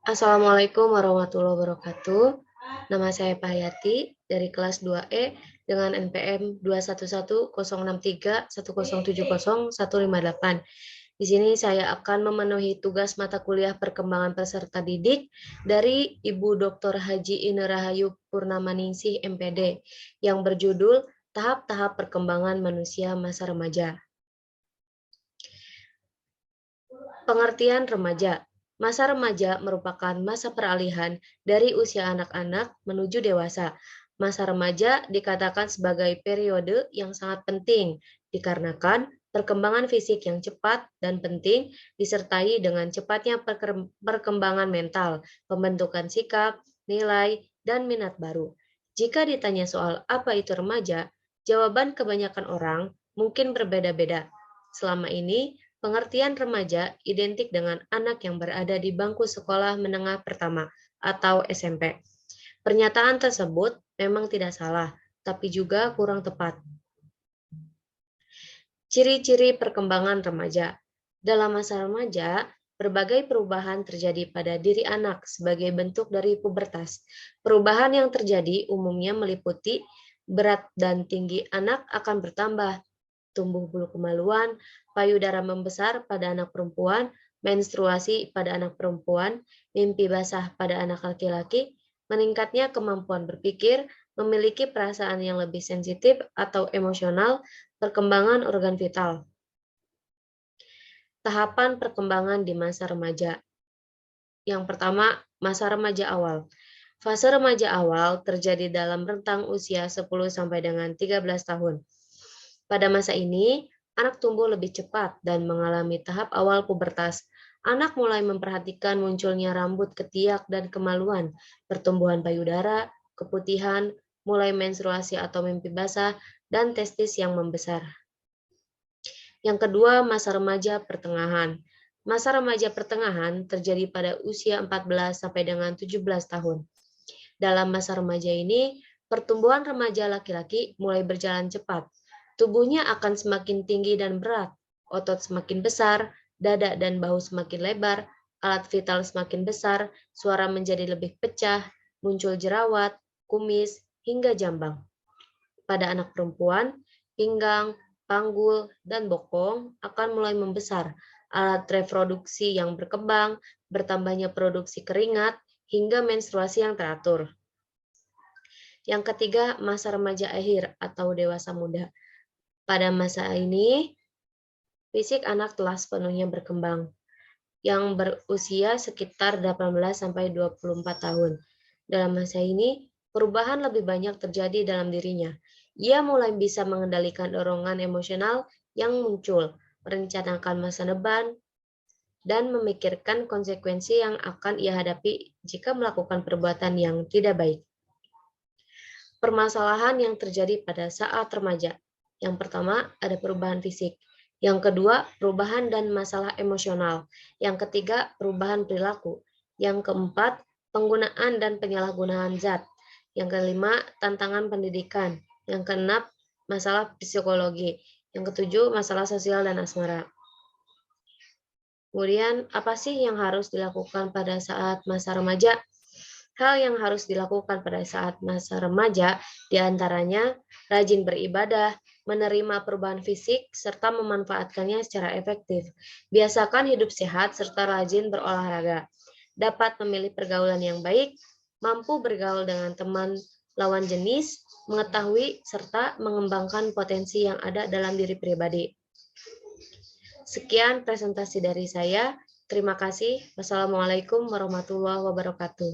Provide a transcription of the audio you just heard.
Assalamualaikum warahmatullahi wabarakatuh. Nama saya Pahayati dari kelas 2E dengan NPM 2110631070158. Di sini saya akan memenuhi tugas mata kuliah perkembangan peserta didik dari Ibu Dr. Haji Ine Rahayu Purnamaningsih MPD yang berjudul Tahap-tahap Perkembangan Manusia Masa Remaja. Pengertian remaja. Masa remaja merupakan masa peralihan dari usia anak-anak menuju dewasa. Masa remaja dikatakan sebagai periode yang sangat penting dikarenakan perkembangan fisik yang cepat dan penting disertai dengan cepatnya perkembangan mental, pembentukan sikap, nilai, dan minat baru. Jika ditanya soal apa itu remaja, jawaban kebanyakan orang mungkin berbeda-beda. Selama ini, pengertian remaja identik dengan anak yang berada di bangku sekolah menengah pertama atau SMP. Pernyataan tersebut memang tidak salah, tapi juga kurang tepat. Ciri-ciri perkembangan remaja. Dalam masa remaja, berbagai perubahan terjadi pada diri anak sebagai bentuk dari pubertas. Perubahan yang terjadi umumnya meliputi berat dan tinggi anak akan bertambah, tumbuh bulu kemaluan, payudara membesar pada anak perempuan, menstruasi pada anak perempuan, mimpi basah pada anak laki-laki, meningkatnya kemampuan berpikir, memiliki perasaan yang lebih sensitif atau emosional, perkembangan organ vital. Tahapan perkembangan di masa remaja. Yang pertama, masa remaja awal. Fase remaja awal terjadi dalam rentang usia 10 sampai dengan 13 tahun. Pada masa ini, anak tumbuh lebih cepat dan mengalami tahap awal pubertas. Anak mulai memperhatikan munculnya rambut ketiak dan kemaluan, pertumbuhan payudara, keputihan, mulai menstruasi atau mimpi basah, dan testis yang membesar. Yang kedua, masa remaja pertengahan. Masa remaja pertengahan terjadi pada usia 14 sampai dengan 17 tahun. Dalam masa remaja ini, pertumbuhan remaja laki-laki mulai berjalan cepat. Tubuhnya akan semakin tinggi dan berat, otot semakin besar, dada dan bahu semakin lebar, alat vital semakin besar, suara menjadi lebih pecah, muncul jerawat, kumis, hingga jambang. Pada anak perempuan, pinggang, panggul, dan bokong akan mulai membesar, alat reproduksi yang berkembang, bertambahnya produksi keringat, hingga menstruasi yang teratur. Yang ketiga, masa remaja akhir atau dewasa muda. Pada masa ini, fisik anak telah sepenuhnya berkembang, yang berusia sekitar 18 sampai 24 tahun. Dalam masa ini, perubahan lebih banyak terjadi dalam dirinya. Ia mulai bisa mengendalikan dorongan emosional yang muncul, merencanakan masa depan, dan memikirkan konsekuensi yang akan ia hadapi jika melakukan perbuatan yang tidak baik. Permasalahan yang terjadi pada saat remaja. Yang pertama, ada perubahan fisik. Yang kedua, perubahan dan masalah emosional. Yang ketiga, perubahan perilaku. Yang keempat, penggunaan dan penyalahgunaan zat. Yang kelima, tantangan pendidikan. Yang keenam, masalah psikologi. Yang ketujuh, masalah sosial dan asmara. Kemudian, apa sih yang harus dilakukan pada saat masa remaja? Hal yang harus dilakukan pada saat masa remaja diantaranya rajin beribadah, menerima perubahan fisik, serta memanfaatkannya secara efektif. Biasakan hidup sehat serta rajin berolahraga. Dapat memilih pergaulan yang baik, mampu bergaul dengan teman lawan jenis, mengetahui serta mengembangkan potensi yang ada dalam diri pribadi. Sekian presentasi dari saya. Terima kasih. Wassalamualaikum warahmatullahi wabarakatuh.